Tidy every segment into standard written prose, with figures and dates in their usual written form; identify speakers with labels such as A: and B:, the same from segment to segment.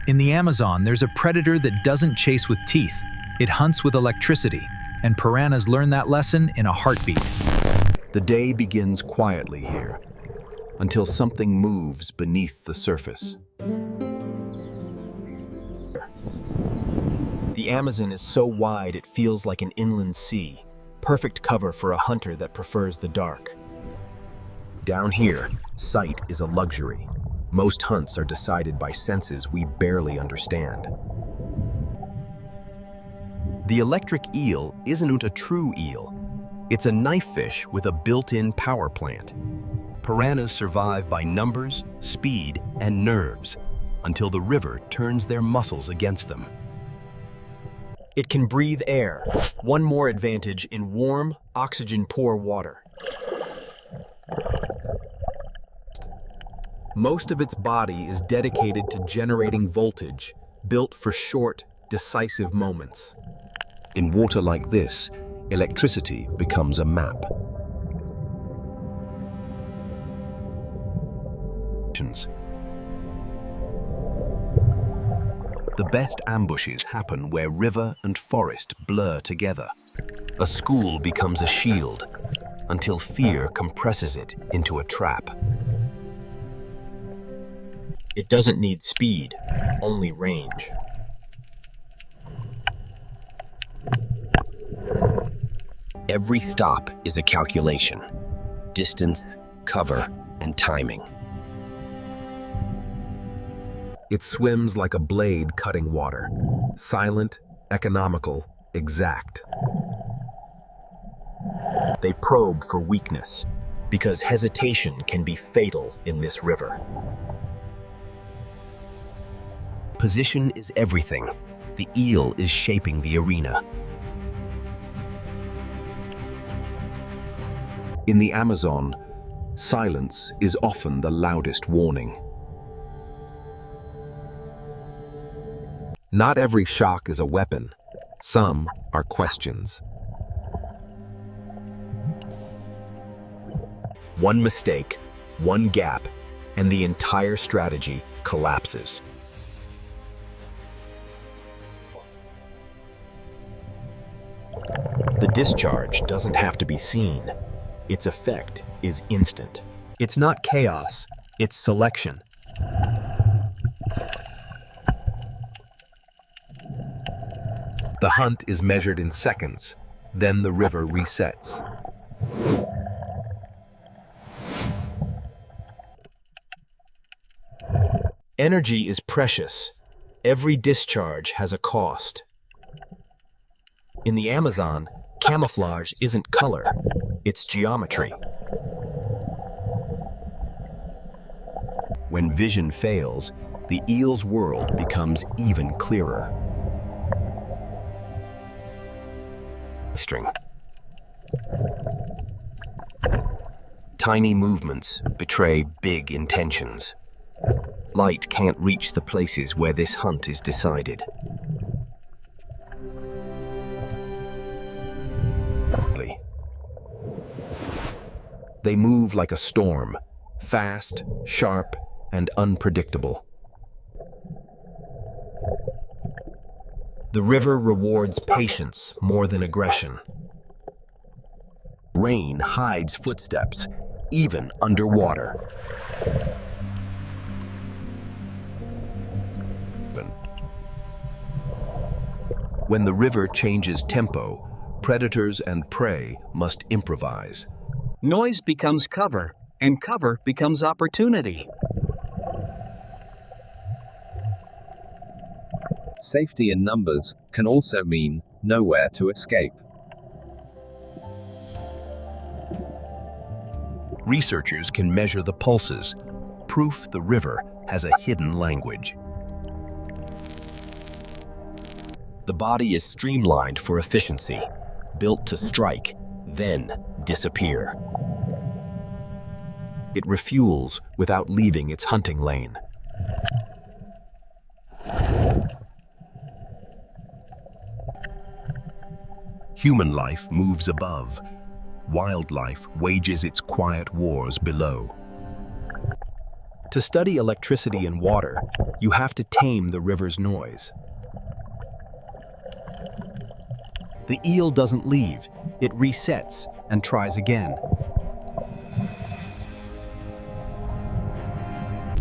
A: In the Amazon, there's a predator that doesn't chase with teeth. It hunts with electricity, and piranhas learn that lesson in a heartbeat.
B: The day begins quietly here, until something moves beneath the surface. The Amazon is so wide it feels like an inland sea, perfect cover for a hunter that prefers the dark. Down here, sight is a luxury. Most hunts are decided by senses we barely understand. The electric eel isn't a true eel. It's a knife fish with a built-in power plant. Piranhas survive by numbers, speed, and nerves until the river turns their muscles against them. It can breathe air, one more advantage in warm, oxygen-poor water. Most of its body is dedicated to generating voltage, built for short, decisive moments. In water like this, electricity becomes a map. The best ambushes happen where river and forest blur together. A school becomes a shield until fear compresses it into a trap. It doesn't need speed, only range. Every stop is a calculation: distance, cover, and timing. It swims like a blade cutting water, silent, economical, exact. They probe for weakness, because hesitation can be fatal in this river. Position is everything. The eel is shaping the arena. In the Amazon, silence is often the loudest warning. Not every shock is a weapon. Some are questions. One mistake, one gap, and the entire strategy collapses. The discharge doesn't have to be seen. Its effect is instant. It's not chaos, it's selection. The hunt is measured in seconds, then the river resets. Energy is precious. Every discharge has a cost. In the Amazon, camouflage isn't color, it's geometry. When vision fails, the eel's world becomes even clearer. String. Tiny movements betray big intentions. Light can't reach the places where this hunt is decided. They move like a storm, fast, sharp, and unpredictable. The river rewards patience more than aggression. Rain hides footsteps, even underwater. When the river changes tempo, predators and prey must improvise.
C: Noise becomes cover, and cover becomes opportunity.
D: Safety in numbers can also mean nowhere to escape.
B: Researchers can measure the pulses, proof the river has a hidden language. The body is streamlined for efficiency, built to strike, then disappear. It refuels without leaving its hunting lane. Human life moves above. Wildlife wages its quiet wars below. To study electricity in water, you have to tame the river's noise. The eel doesn't leave. It resets and tries again.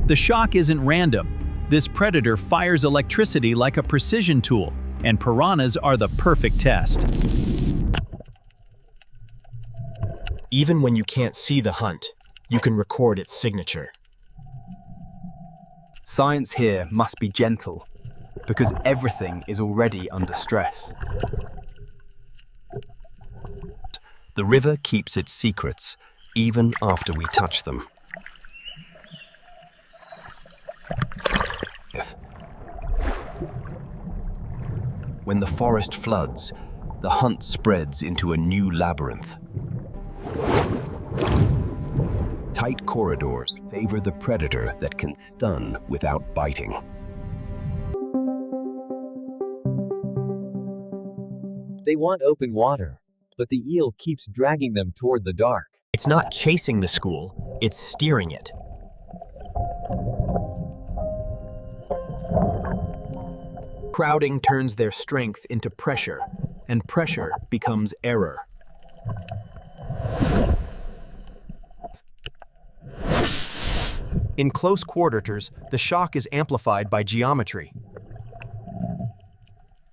A: The shock isn't random. This predator fires electricity like a precision tool, and piranhas are the perfect test.
E: Even when you can't see the hunt, you can record its signature.
B: Science here must be gentle, because everything is already under stress. The river keeps its secrets, even after we touch them. When the forest floods, the hunt spreads into a new labyrinth. Tight corridors favor the predator that can stun without biting.
F: They want open water, but the eel keeps dragging them toward the dark.
E: It's not chasing the school, it's steering it.
B: Crowding turns their strength into pressure, and pressure becomes error. In close quarters, the shock is amplified by geometry.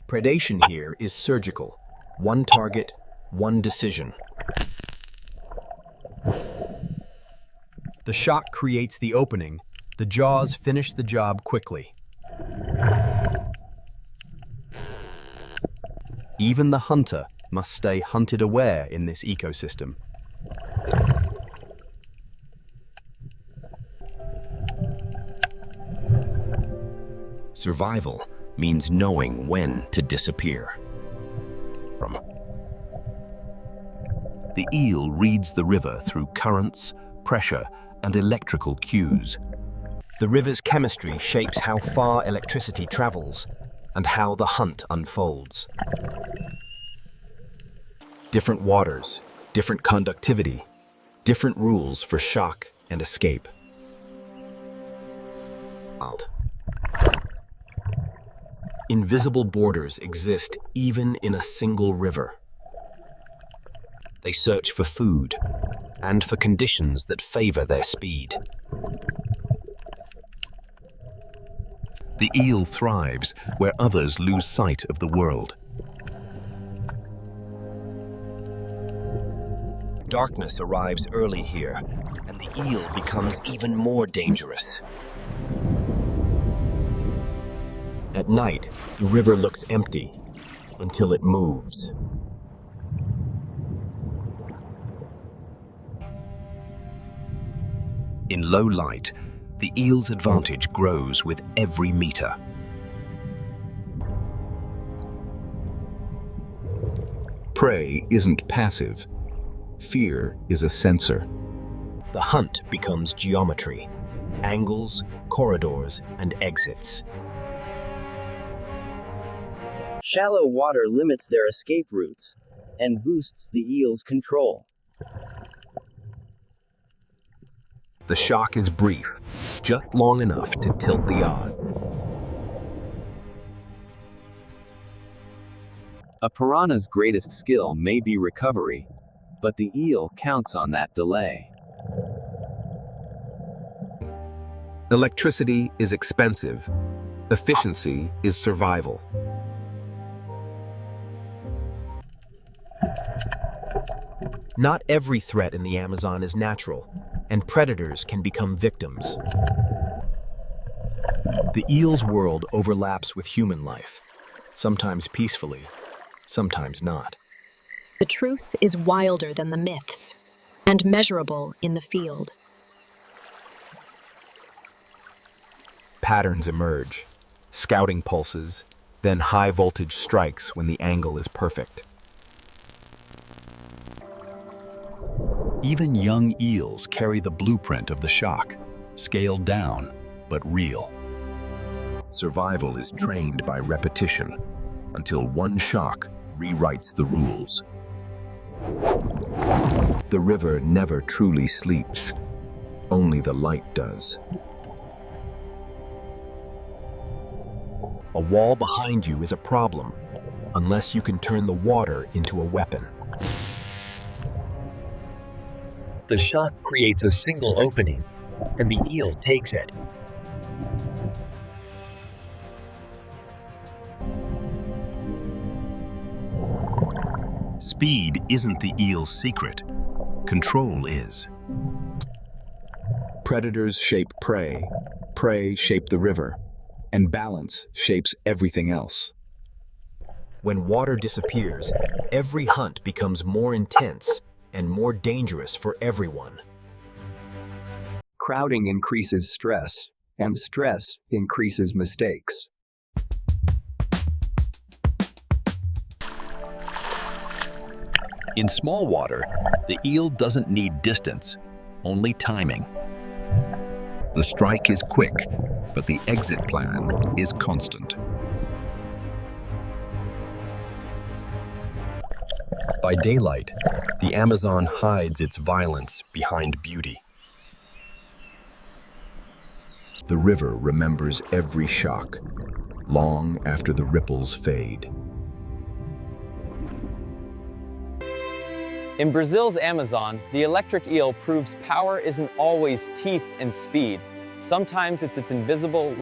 B: Predation here is surgical. One target, one decision. The shock creates the opening. The jaws finish the job quickly. Even the hunter must stay hunted aware in this ecosystem. Survival means knowing when to disappear. The eel reads the river through currents, pressure, and electrical cues. The river's chemistry shapes how far electricity travels and how the hunt unfolds. Different waters, different conductivity, different rules for shock and escape. Invisible borders exist even in a single river. They search for food and for conditions that favor their speed. The eel thrives where others lose sight of the world. Darkness arrives early here, and the eel becomes even more dangerous. At night, the river looks empty until it moves. In low light, the eel's advantage grows with every meter.
G: Prey isn't passive. Fear is a sensor.
B: The hunt becomes geometry, angles, corridors, and exits.
C: Shallow water limits their escape routes and boosts the eel's control.
B: The shock is brief, just long enough to tilt the odds.
D: A piranha's greatest skill may be recovery, but the eel counts on that delay.
B: Electricity is expensive. Efficiency is survival. Not every threat in the Amazon is natural, and predators can become victims. The eel's world overlaps with human life, sometimes peacefully, sometimes not.
H: The truth is wilder than the myths, and measurable in the field.
B: Patterns emerge, scouting pulses, then high-voltage strikes when the angle is perfect.
G: Even young eels carry the blueprint of the shock, scaled down, but real. Survival is trained by repetition, until one shock rewrites the rules. The river never truly sleeps. Only the light does.
B: A wall behind you is a problem, unless you can turn the water into a weapon.
F: The shock creates a single opening, and the eel takes it.
G: Speed isn't the eel's secret. Control is.
I: Predators shape prey, prey shape the river, and balance shapes everything else.
B: When water disappears, every hunt becomes more intense and more dangerous for everyone.
D: Crowding increases stress, and stress increases mistakes.
G: In small water, the eel doesn't need distance, only timing. The strike is quick, but the exit plan is constant. By daylight, the Amazon hides its violence behind beauty. The river remembers every shock, long after the ripples fade.
J: In Brazil's Amazon, the electric eel proves power isn't always teeth and speed. Sometimes it's its invisible